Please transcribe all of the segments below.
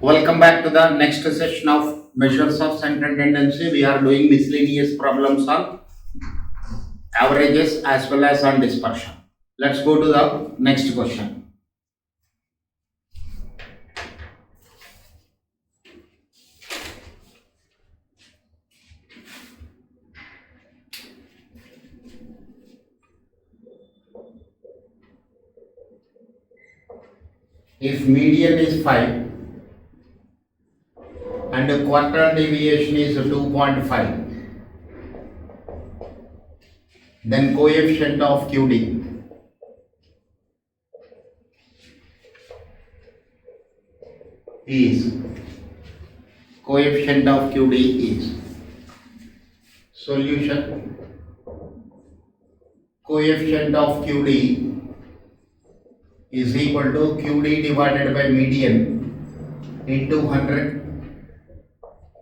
Welcome back to the next session of measures of center tendency. We are doing miscellaneous problems on averages as well as on dispersion. Let's go to the next question. If median is 5 and the quartile deviation is 2.5, then coefficient of QD is solution. Coefficient of QD is equal to QD divided by median into 100,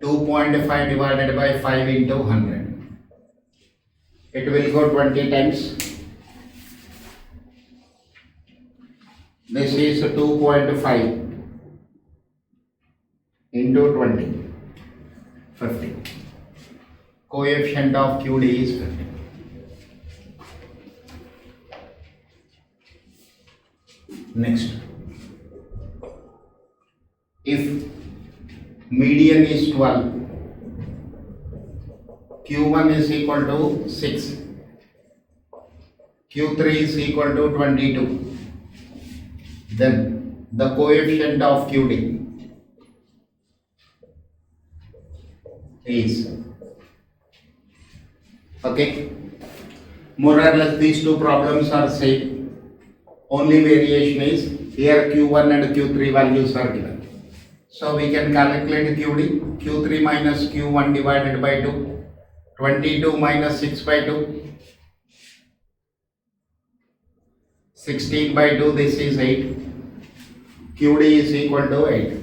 2.5 divided by 5 into 100. It will go 20 times. This is 2.5 into 20, 50. Coefficient of QD is 50. Next, if median is 12, Q1 is equal to 6, Q3 is equal to 22, then the coefficient of QD is, okay, more or less these two problems are same. Only variation is here Q1 and Q3 values are given. So we can calculate QD, Q3 minus Q1 divided by 2, 22 minus 6 by 2, 16 by 2, this is 8, QD is equal to 8.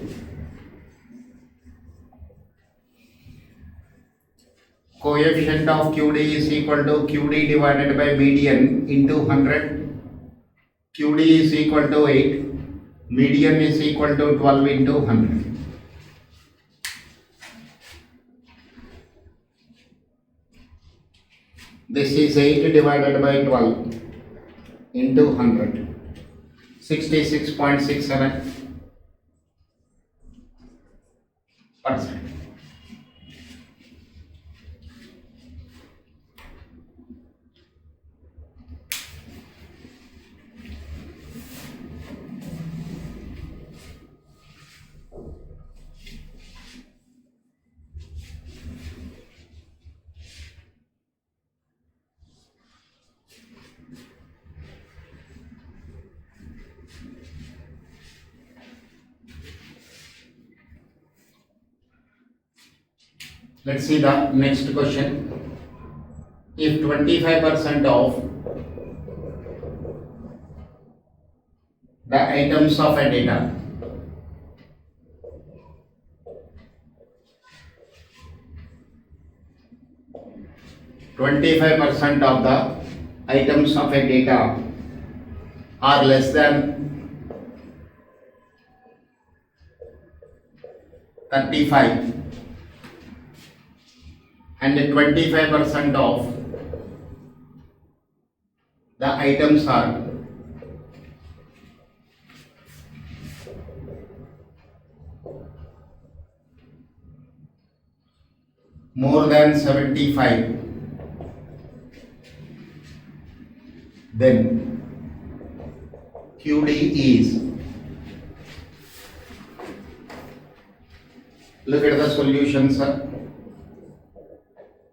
Coefficient of QD is equal to QD divided by median into 100. QD is equal to 8, median is equal to 12 into 100. This is 8 divided by 12 into 100, 66.67%. Let's see the next question. If 25% of the items of a data of the items of a data are less than 35 and 25% of the items are more than 75, then QD is, look at the solutions.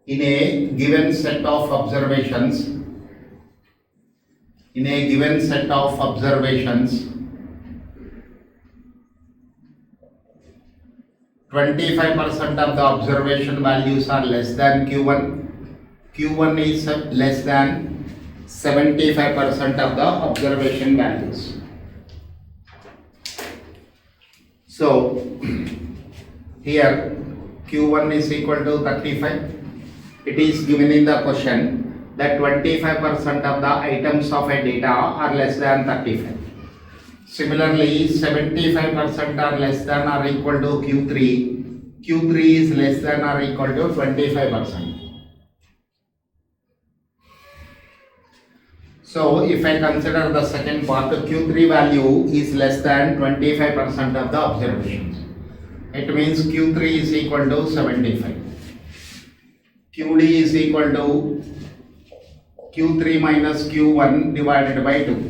In a given set of observations, 25% of the observation values are less than Q1. Q1 is less than 75% of the observation values. So here Q1 is equal to 35. It is given in the question that 25% of the items of a data are less than 35. Similarly, 75% are less than or equal to Q3. Q3 is less than or equal to 25%. So if I consider the second part, the Q3 value is less than 25% of the observations. It means Q3 is equal to 75. QD is equal to Q3 minus Q1 divided by 2.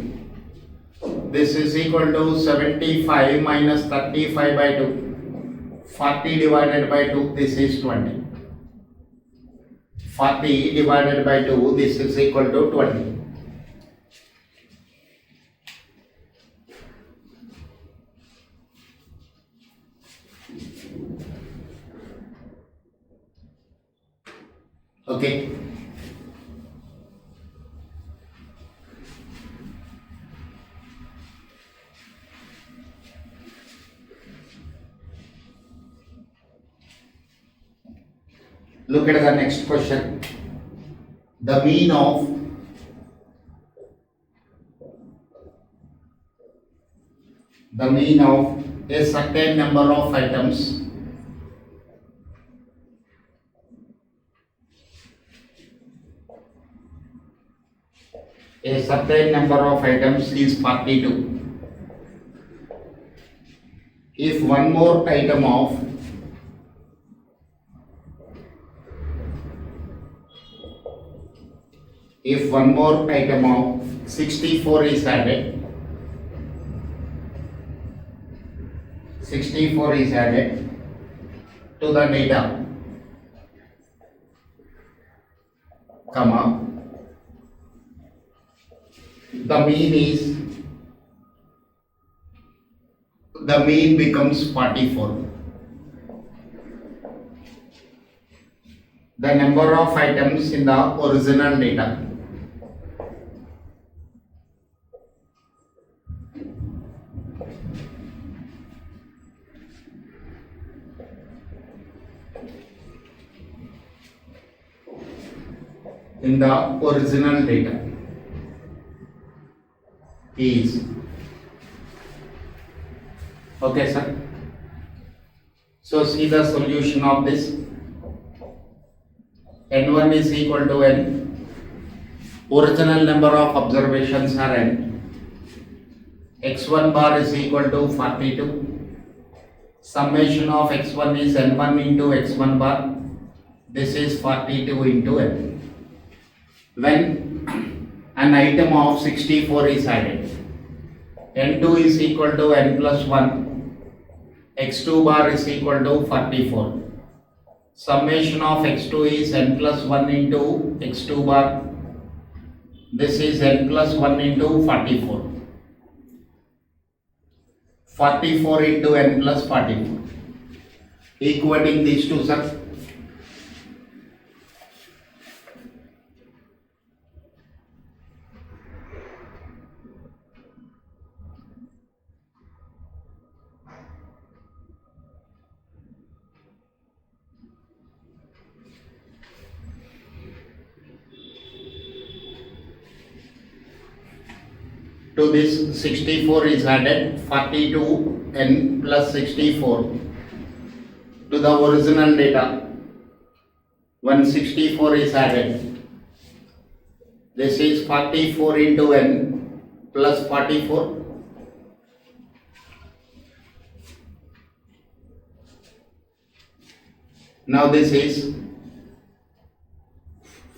This is equal to 75 minus 35 by 2. 40 divided by 2, this is 20. 40 divided by 2, this is equal to 20. Okay. Look at the next question. The mean of a certain number of items is 42. If one more item of 64 is added, to the data, comma, the mean becomes 44. The number of items in the original data. In the original data is, okay sir. So see the solution of this. N1 is equal to N. Original number of observations are N. X1 bar is equal to 42. Summation of X1 is N1 into X1 bar. This is 42 into N. When an item of 64 is added, N2 is equal to N plus 1. X2 bar is equal to 44. Summation of X2 is N plus 1 into X2 bar. This is N plus 1 into 44. 44 into N plus 44. Equating these two, sir. To this 64 is added, 42 N plus 64 to the original data. When 64 is added, this is 44 into N plus 44. Now this is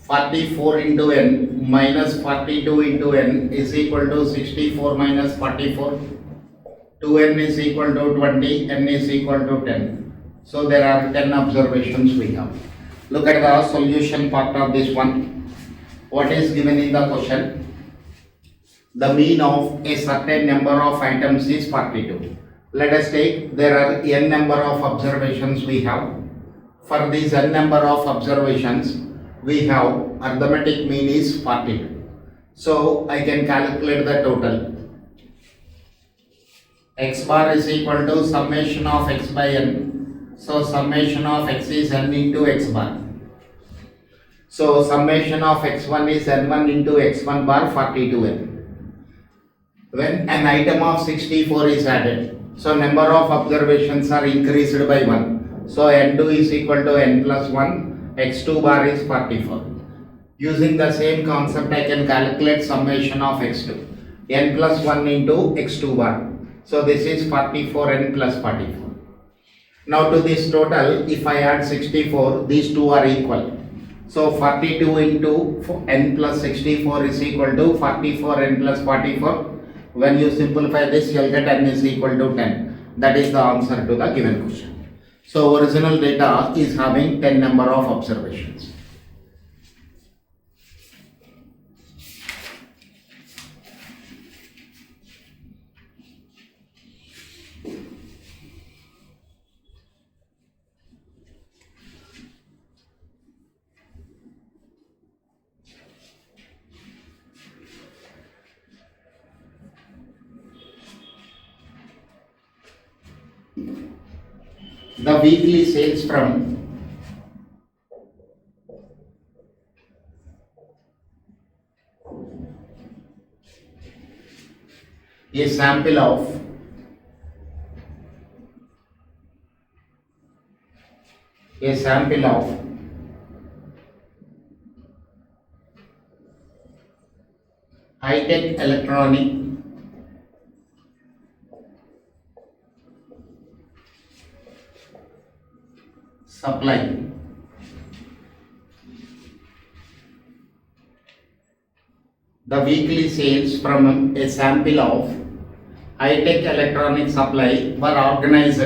44 into N minus 42 into N is equal to 64 minus 44. 2N is equal to 20, N is equal to 10. So there are 10 observations we have. Look at the solution part of this one. What is given in the question? The mean of a certain number of items is 42. Let us take, there are n number of observations we have. For these n number of observations, we have arithmetic mean is 42. So I can calculate the total. X bar is equal to summation of x by n. So summation of x is n into x bar. So summation of x1 is n1 into x1 bar 42n. when an item of 64 is added, so number of observations are increased by 1. So n2 is equal to n plus 1, x2 bar is 44. Using the same concept, I can calculate summation of x2. N plus 1 into x2 bar. So this is 44n plus 44. Now to this total, if I add 64, these two are equal. So 42 into n plus 64 is equal to 44n plus 44. When you simplify this, you will get n is equal to 10. That is the answer to the given question. So original data is having 10 number of observations. The weekly sales from a sample of high-tech electronic supply the weekly sales from a sample of high-tech electronic supply were organized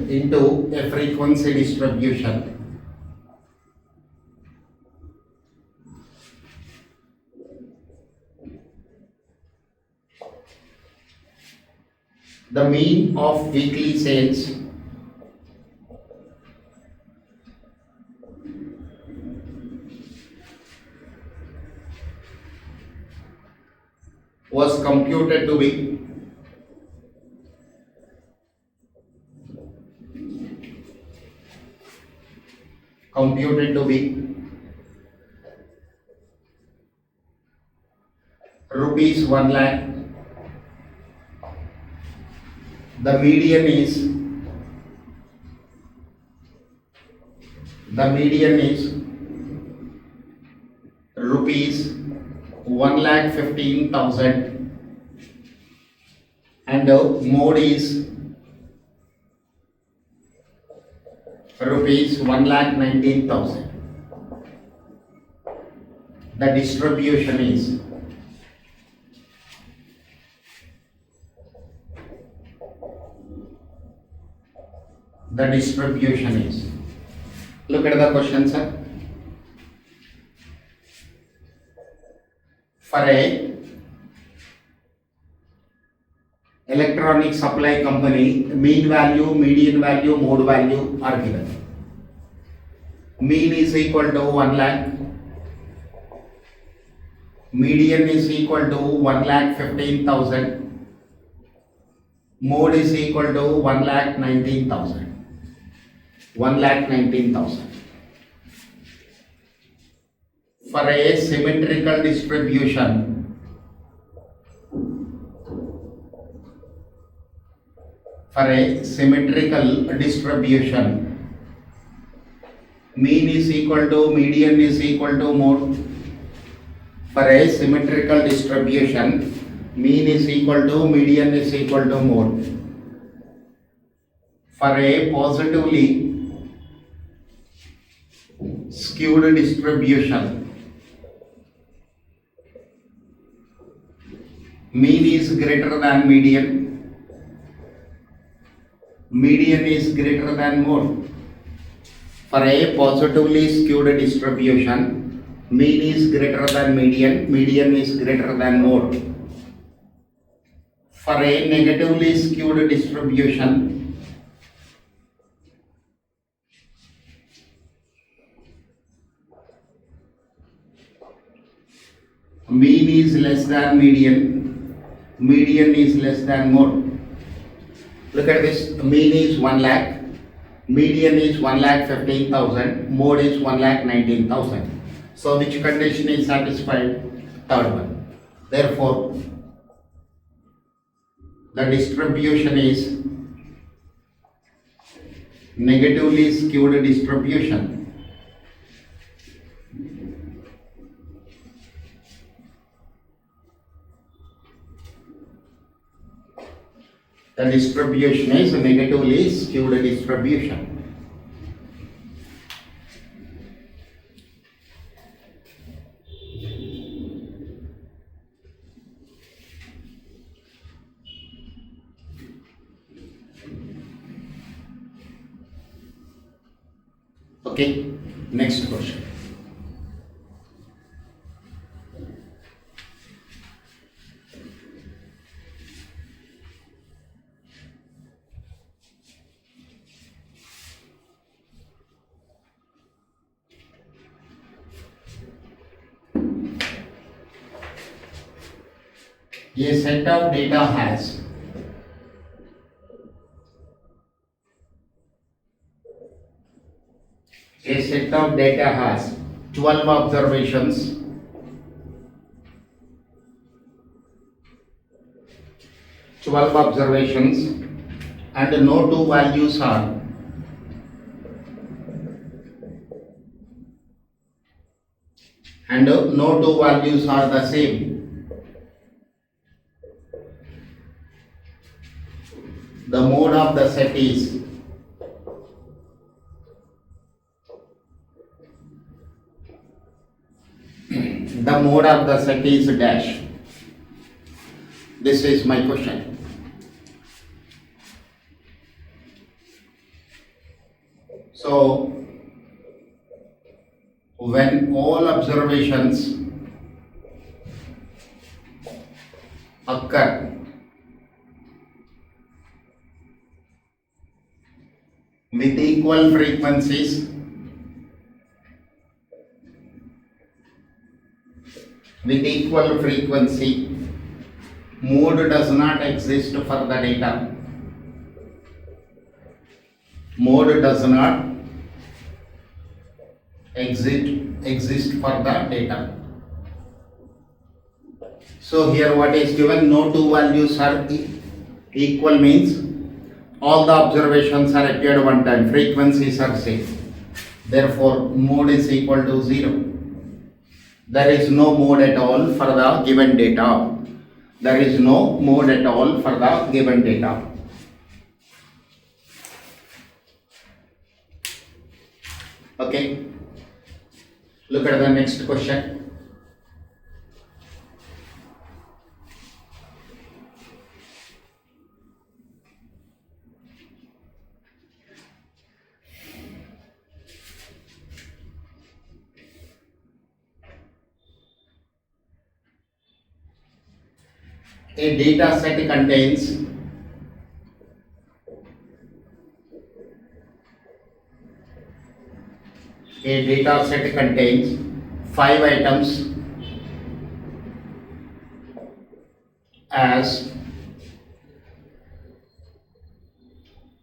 into a frequency distribution. The mean of weekly sales was computed to be rupees 1 lakh. The median is rupees 1,15,000 and mode is rupees 1,19,000. The distribution is look at the question, sir. For a electronic supply company, mean value, median value, mode value are given. Mean is equal to 1 lakh. Median is equal to 1,15,000. Mode is equal to 1,19,000. 1,19,000. For a symmetrical distribution, mean is equal to median is equal to mode. For a symmetrical distribution, mean is equal to median is equal to mode. For a positively skewed distribution, mean is greater than median, median is greater than mode. For a positively skewed distribution, mean is greater than median, median is greater than mode. For a negatively skewed distribution, mean is less than median, median is less than mode. Look at this, mean is 1 lakh, median is 1,15,000, mode is 1,19,000. So which condition is satisfied? Third one. Therefore, the distribution is negatively skewed distribution. The distribution is negatively skewed distribution. Okay, next question. A set of data has a set of data has 12 observations, and no two values are the same. The mode of the set is dash. This is my question. So when all observations occur with equal frequencies, mode does not exist for the data. Mode does not exist for the data. So here what is given? No two values are equal means all the observations are appeared one time, frequencies are same. Therefore, mode is equal to 0. There is no mode at all for the given data. Okay. Look at the next question. A data set contains A data set contains 5 items as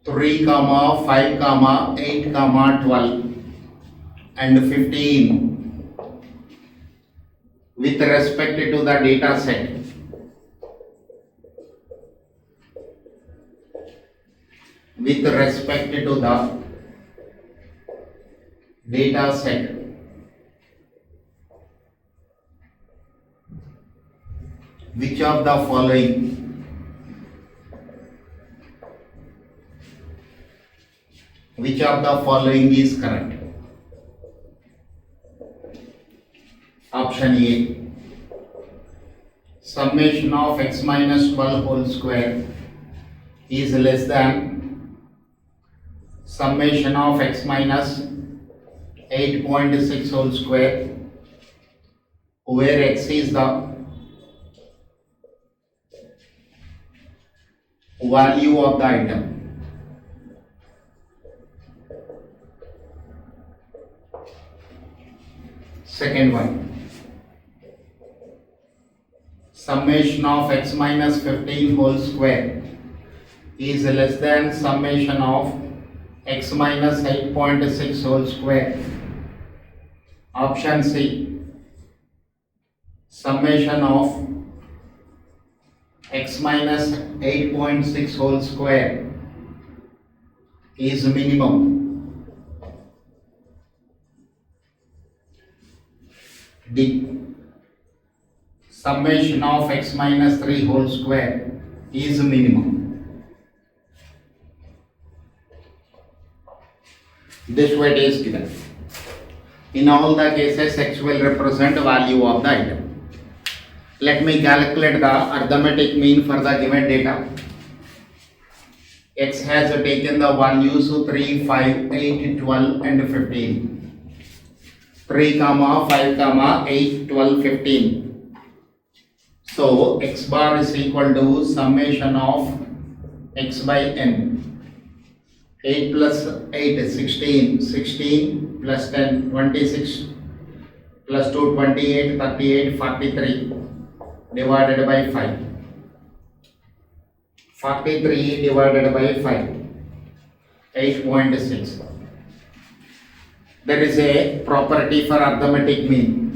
3, 5, 8, 12 and 15 with respect to the data set. With respect to the data set, which of the following is correct? Option A, summation of x minus 12 whole square is less than summation of x minus 8.6 whole square, where x is the value of the item. Second one, summation of x minus 15 whole square is less than summation of x minus 8.6 whole square. Option C, summation of x minus 8.6 whole square is minimum. D, summation of x minus 3 whole square is minimum. This weight is given. In all the cases, x will represent value of the item. Let me calculate the arithmetic mean for the given data. X has taken the values 3, 5, 8, 12 and 15. 3, 5, 8, 12, 15. So x bar is equal to summation of x by n. 8 plus 8 is 16, 16 plus 10, 26 plus 2, 28, 38, 43 divided by 5. 43 divided by 5, 8.6. There is a property for arithmetic mean.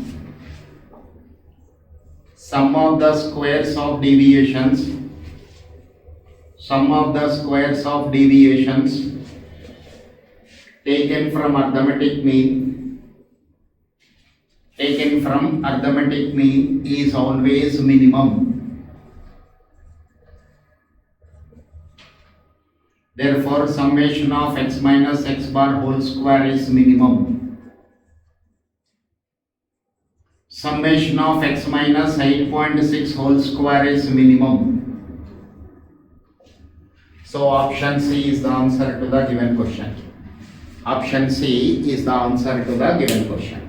Sum of the squares of deviations taken from arithmetic mean is always minimum. Therefore, summation of x minus x bar whole square is minimum. Summation of x minus 8.6 whole square is minimum. So option C is the answer to the given question. Option C is the answer to the given question.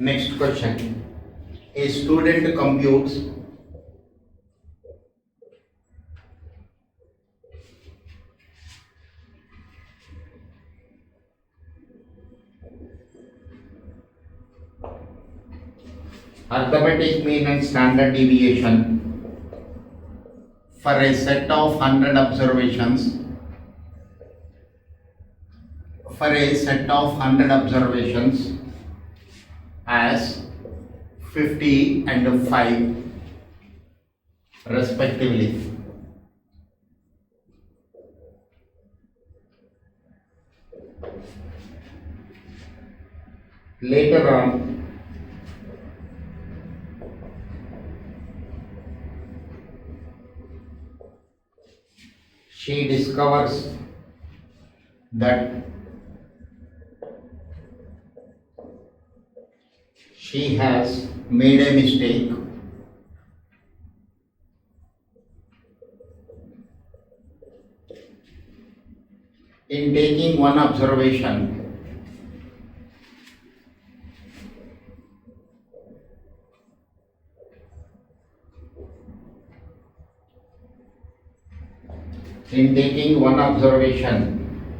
Next question. A student computes arithmetic mean and standard deviation for a set of 100 observations as 50 and 5 respectively. Later on, she discovers that she has made a mistake in taking one observation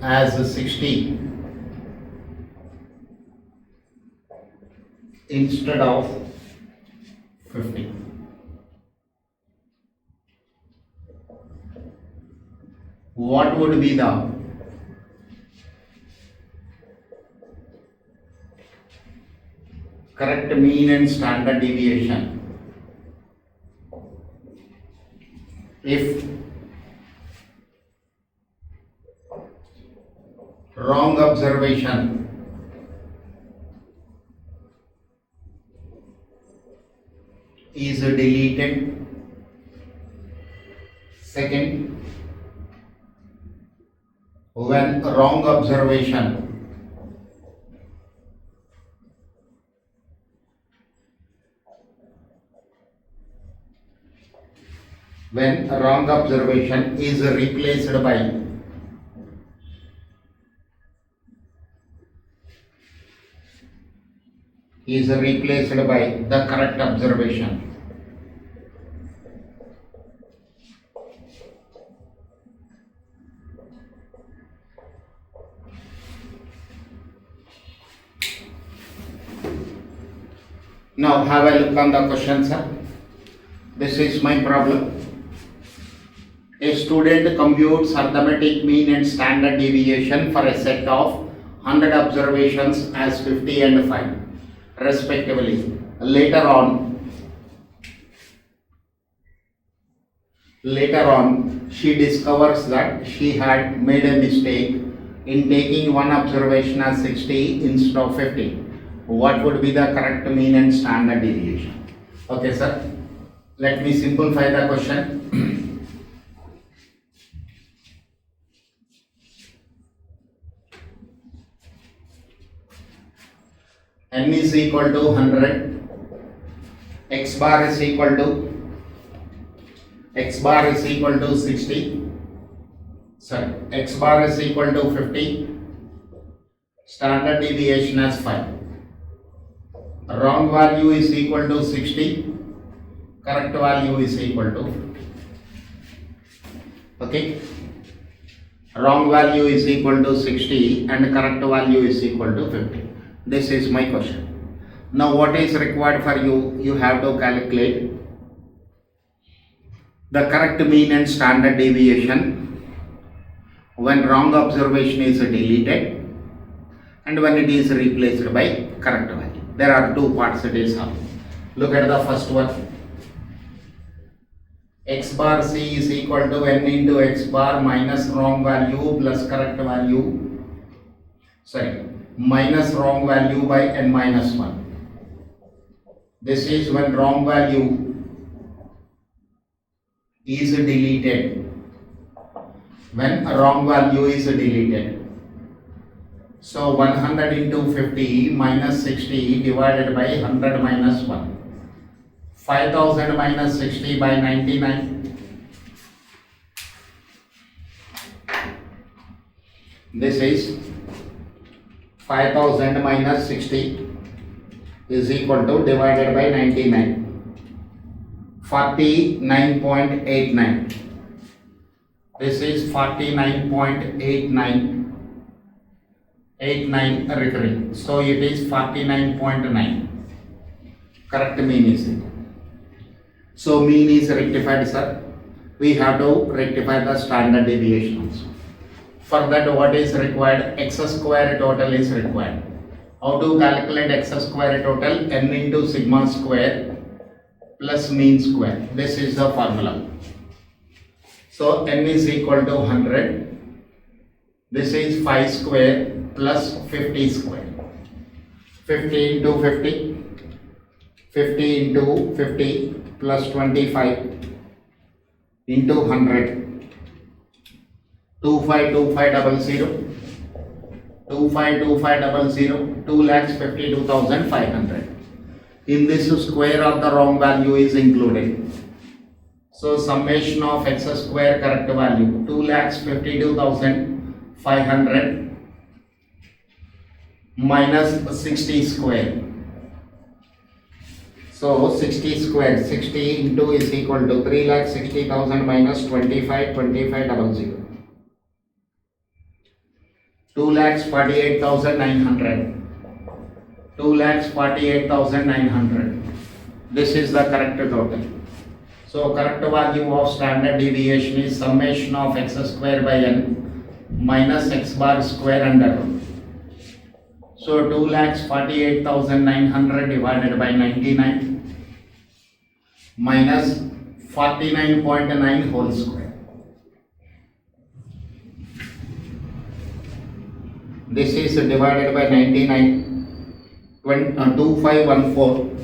as 60 instead of 50. What would be the correct mean and standard deviation. If wrong observation is deleted. Second, when wrong observation is replaced by the correct observation. Now have a look on the question, sir. This is my problem. A student computes arithmetic mean and standard deviation for a set of 100 observations as 50 and 5 respectively. Later on, she discovers that she had made a mistake in taking one observation as 60 instead of 50. What would be the correct mean and standard deviation? Okay, sir. Let me simplify the question. N is equal to 100, x bar is equal to 60, sorry, x bar is equal to 50, standard deviation as 5. Wrong value is equal to 60, correct value is equal to 50. Okay, wrong value is equal to 60 and correct value is equal to 50. This is my question. Now what is required for you? You have to calculate the correct mean and standard deviation when wrong observation is deleted and when it is replaced by correct value. There are two parts it is of. Look at the first one. X bar C is equal to n into x bar minus wrong value plus correct value. Minus wrong value by n minus 1. This is when wrong value is deleted. When a wrong value is deleted. So 100 into 50 minus 60 divided by 100 minus 1. 5000 minus 60 by 99. This is 5000 minus 60 is equal to divided by 99. 49.89. This is 49.89 recurring. So it is 49.9. Correct mean is it. So mean is rectified, sir. We have to rectify the standard deviation also. For that, what is required? X square total is required. How to calculate x square total? N into sigma square plus mean square. This is the formula. So n is equal to 100. This is 5 square plus 50 square. 50 into 50. 50 into 50 plus 25 into 100. 252500. 252500. 2,52,500. In this, square of the wrong value is included. So summation of x square correct value 2,52,500 minus 60 square. So 60 square, 60 into is equal to 3,60,000 minus 25,2500. 2,48,900. 2,48,900. This is the correct total. So correct value of standard deviation is summation of x square by n minus x bar square under root. So 2,48,900 divided by 99 minus 49.9 whole square. This is divided by 99, 2514,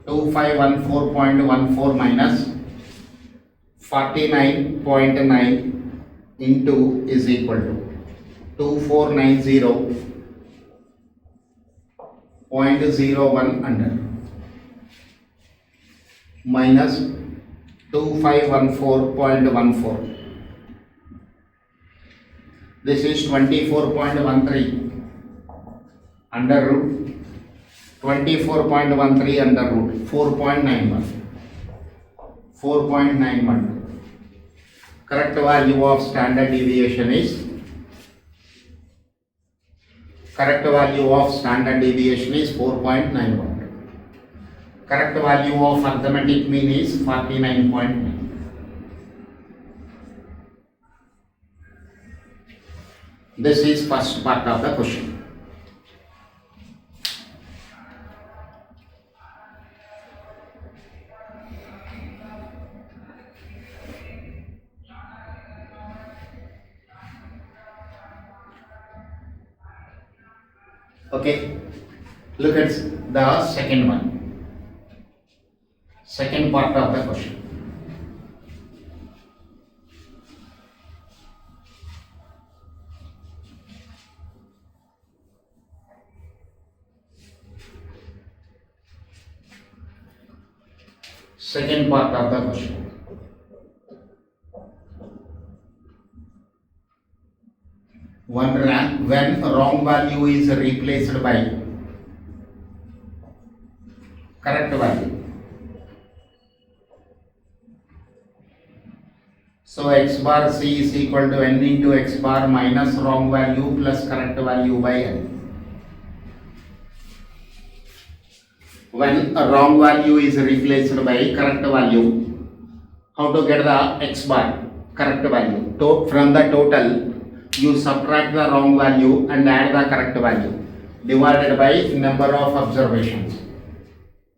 2514.14 minus 49.9 into is equal to 2490.01 under minus 2514.14. This is 24.13 under root 24.13 under root 4.91. 4.91. Correct value of standard deviation is 4.91. Correct value of arithmetic mean is 49.9. This is first part of the question. Okay, look at the second one. Second part of the question. Second part of the question. When wrong value is replaced by correct value. So x bar c is equal to n into x bar minus wrong value plus correct value by n. When a wrong value is replaced by correct value, how to get the x bar correct value? From the total, you subtract the wrong value and add the correct value divided by number of observations.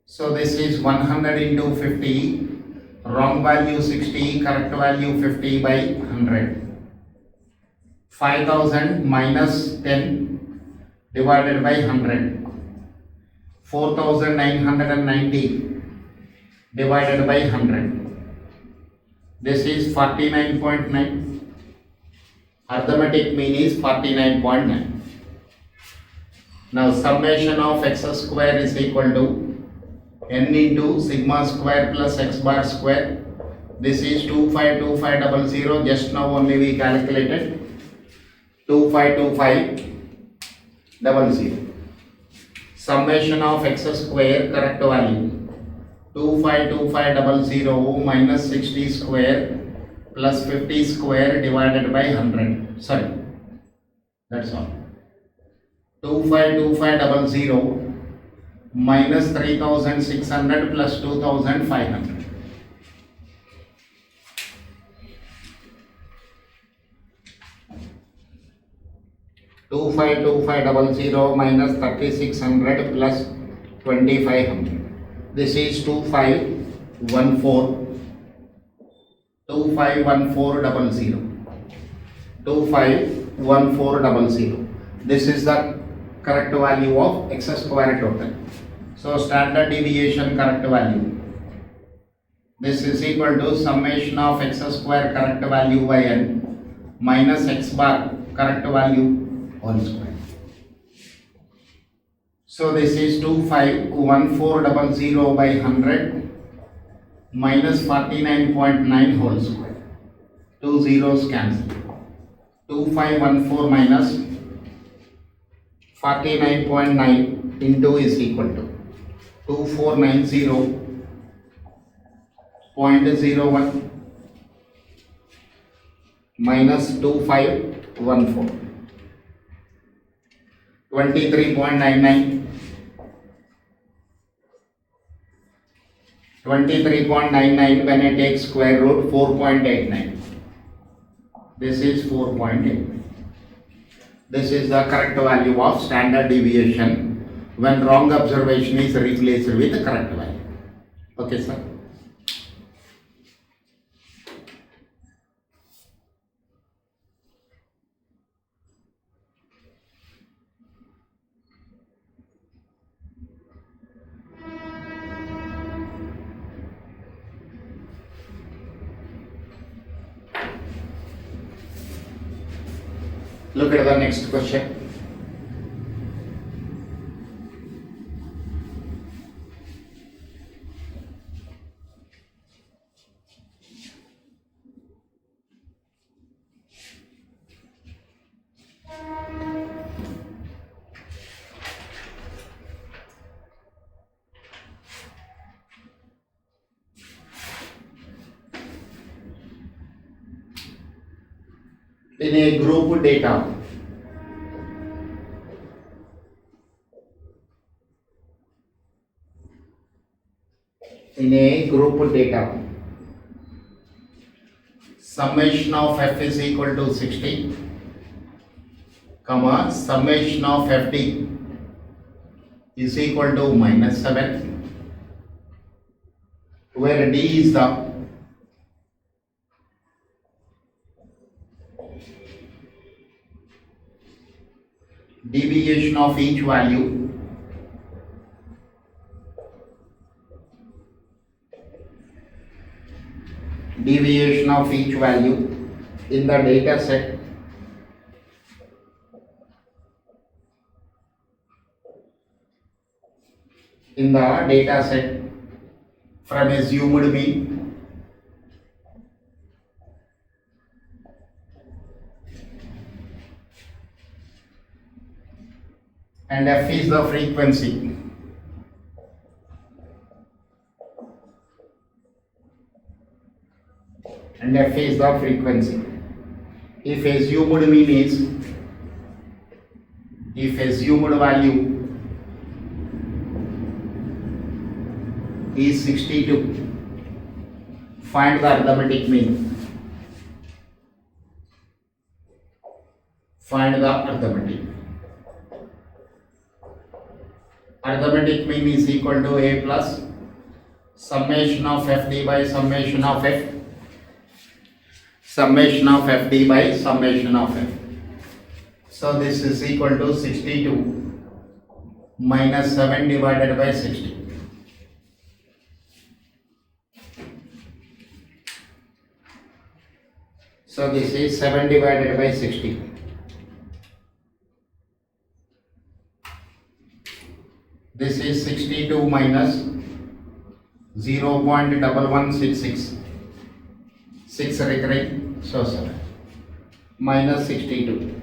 So this is 100 into 50, wrong value 60, correct value 50 by 100. 5000 minus 10 divided by 100. 4990 divided by 100. This is 49.9. Arithmetic mean is 49.9. Now summation of x square is equal to n into sigma square plus x bar square. This is 252500. Just now only we calculated 252500. Summation of x square correct value 252500 minus 60 square plus 50 square divided by 100. Sorry, that's all. 252500 minus 3600 plus 2500. Two five 2500 minus 3600 plus 2500. This is 2514. 251400. 251400. This is the correct value of x square total. So standard deviation correct value. This is equal to summation of x square correct value by n minus x bar correct value whole square. So this is 251400 by 100 minus 49.9 whole square. 2 zeros cancel. 2514 minus 49.9 into is equal to 2490.01 minus 2514. 23.99. 23.99 when I take square root 4.89. This is 4.8. This is the correct value of standard deviation when wrong observation is replaced with the correct value. Okay, sir. Look at the next question. In a group data, summation of f is equal to 60, comma, summation of fd is equal to minus 7, where d is the deviation of each value in the data set from assumed mean and f is the frequency. If assumed mean is, if assumed value is 62, find the arithmetic mean. Arithmetic mean is equal to a plus summation of fd by summation of f, So this is equal to 62 minus 7 divided by 60. So this is 7 divided by 60. This is 62 minus 0.1166. 6 recurring, so 7. Minus 62.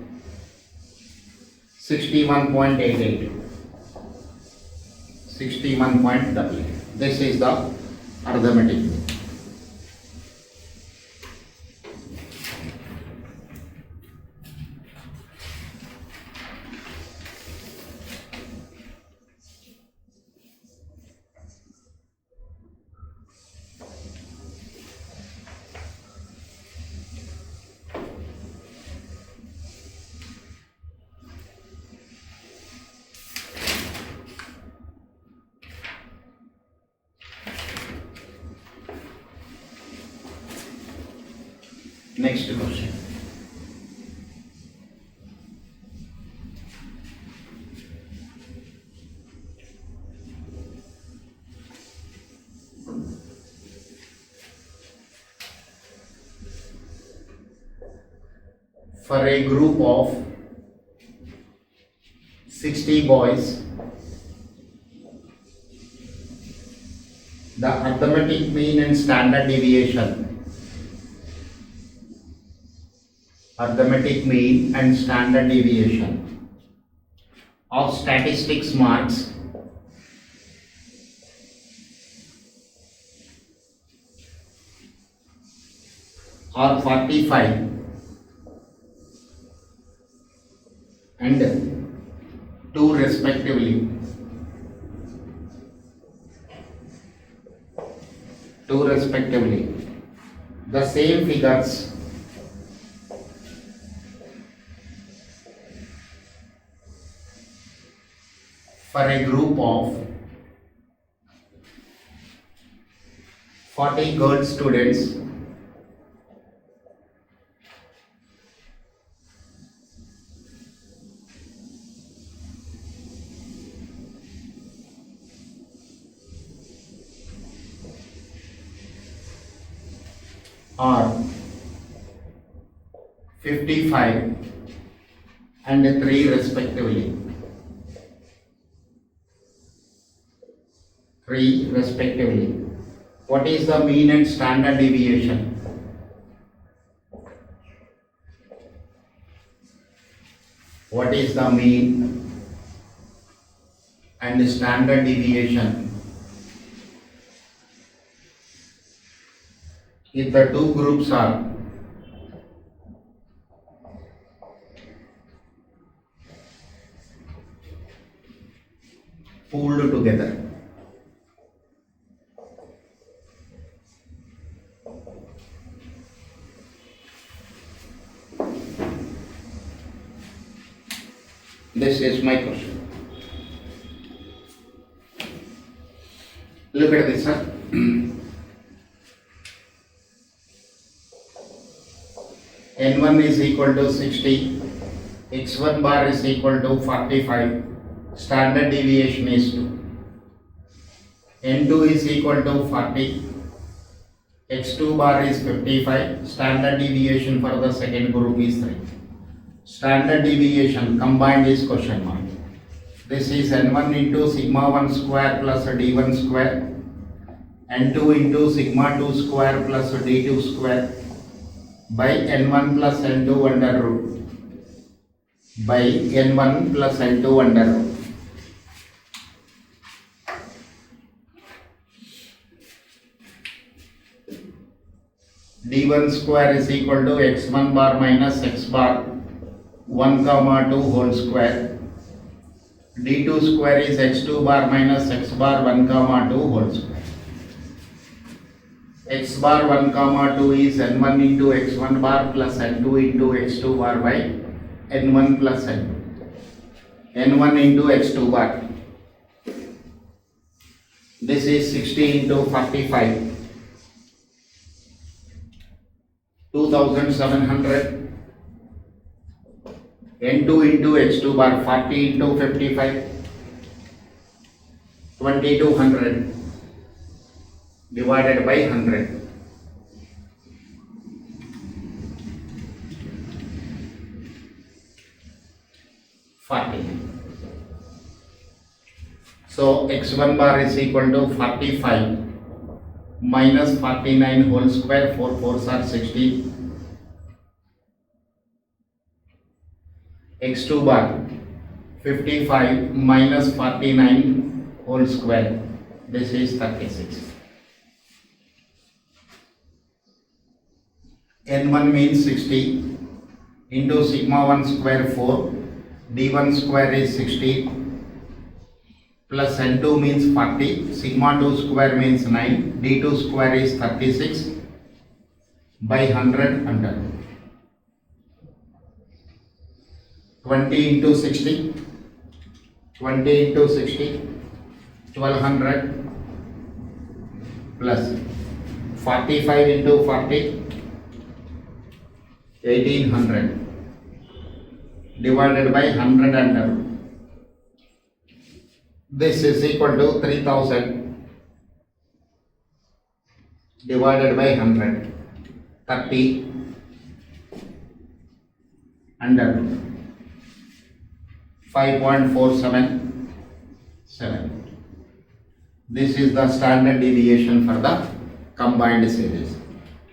61.88. 61.88. This is the arithmetic mean. Next question. For a group of 60 boys, the arithmetic mean and standard deviation of statistics marks are 45 and 2 respectively. The same figures for a group of 40 girl students are 55 and 3 respectively. 3 respectively. What is the mean and standard deviation? What is the mean and standard deviation if the two groups are pooled together? This is my question. Look at this, sir. N1 is equal to 60, x1 bar is equal to 45, standard deviation is 2. N2 is equal to 40, x2 bar is 55, standard deviation for the second group is 3. Standard deviation combined is question mark. This is n1 into sigma 1 square plus d1 square, n2 into sigma 2 square plus d2 square by n1 plus n2 under root by n1 plus n2 under root. d1 square is equal to x1 bar minus x bar 1 comma 2 whole square. d2 square is x2 bar minus x bar 1 comma 2 whole square. X bar 1 comma 2 is n1 into x1 bar plus n2 into x2 bar by n1 plus n2. n1 into x2 bar. This is 60 into 45. 2700. n2 into x2 bar 40 into 55. 2200 divided by 100. 40. So x1 bar is equal to 45 minus 49 whole square, 4 4s are 60. x2 bar 55 minus 49 whole square, this is 36. n1 means 60 into sigma 1 square 4, d1 square is 60 plus n2 means 40, sigma 2 square means 9, d2 square is 36 by 100 under 20 into 60, 20 into 60, 1200 plus 45 into 40, 1800 divided by 100 under. This is equal to 3000 divided by 100, 30 under 5.477. This is the standard deviation for the combined series.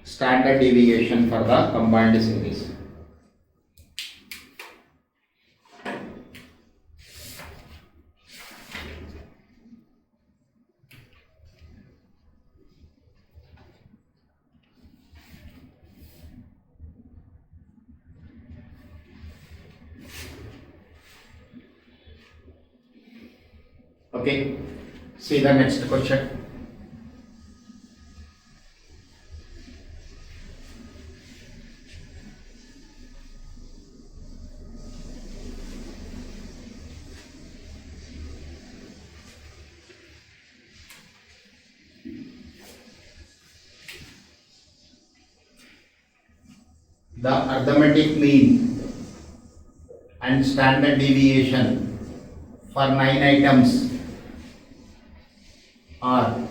Standard deviation for the combined series. Okay, see the next question. the arithmetic mean and standard deviation for 9 items are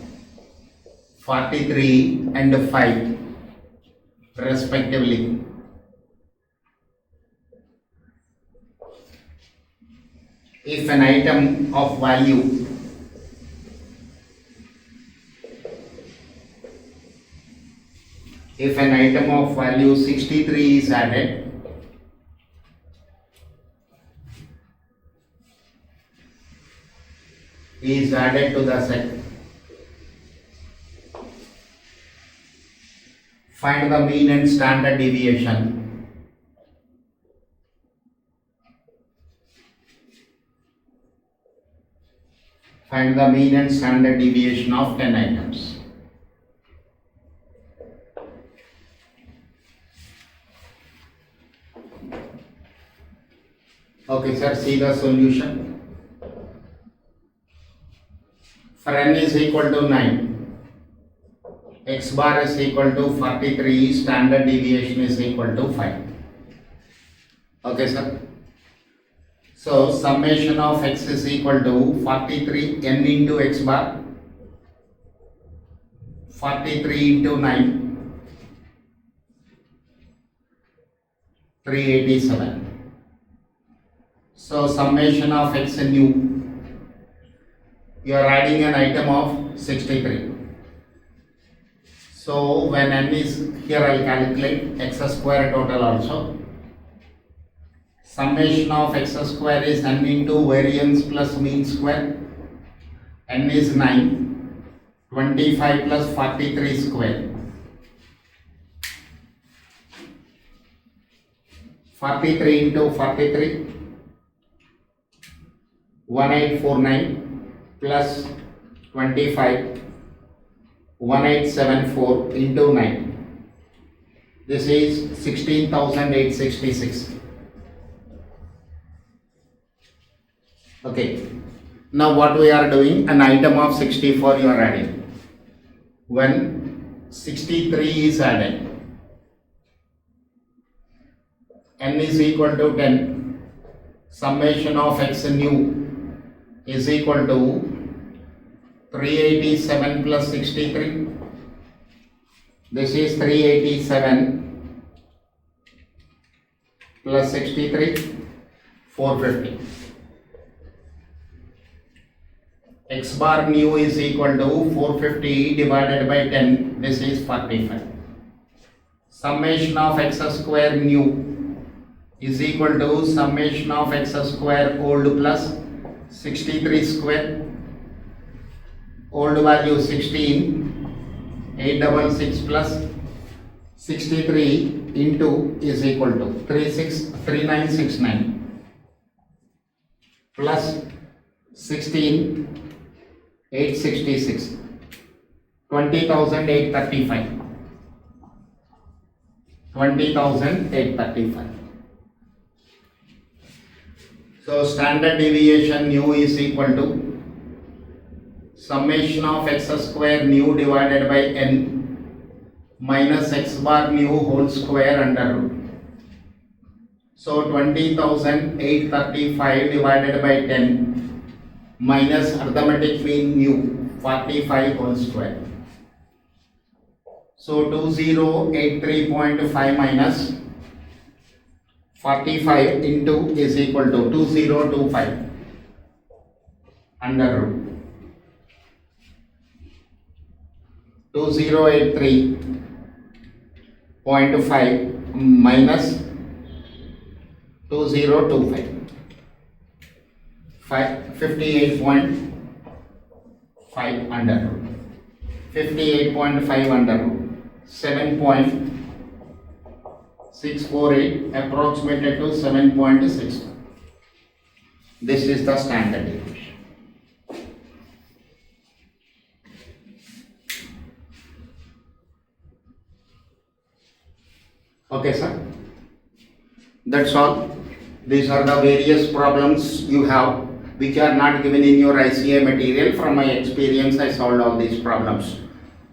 43 and 5 respectively. If an item of value if an item of value 63 is added, to the set, find the mean and standard deviation of 10 items. Okay, sir, see the solution. For n is equal to 9, x bar is equal to 43, standard deviation is equal to 5. Okay, sir. So summation of x is equal to 43 n into x bar, 43 into 9, 387. So summation of x in u, you are adding an item of 63. So when n is here, I will calculate x square total also. Summation of x square is n into variance plus mean square. N is 9, 25 plus 43 square. 43 into 43, 1849 plus 25, 1874 into 9. This is 16,866. Okay. Now what we are doing, an item of 64 you are adding. When 63 is added, n is equal to 10. Summation of x in u is equal to 387 plus 63. This is 387 plus 63, 450. X bar nu is equal to 450 divided by 10. This is 45. Summation of x square nu is equal to summation of x square old plus 63 square. Old value 16, 866 plus 63 into is equal to 3969 plus 16, 866, 20,835. 20,835. So standard deviation nu is equal to summation of x square nu divided by n minus x bar nu whole square under root. So 20,835 divided by 10 minus arithmetic mean nu 45 whole square. So 2083.5 minus 45 into is equal to 2025 under root 2083.5 minus 2025 58.5 under root 58.5 under root 7.648 approximated to 7.6. This is the standard deviation. Okay, sir. That's all. These are the various problems you have which are not given in your ICA material. From my experience, I solved all these problems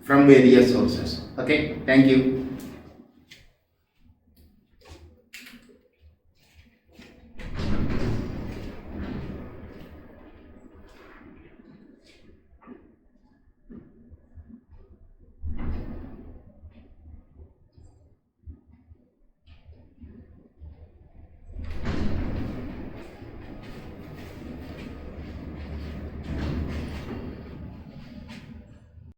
from various sources. Okay, thank you.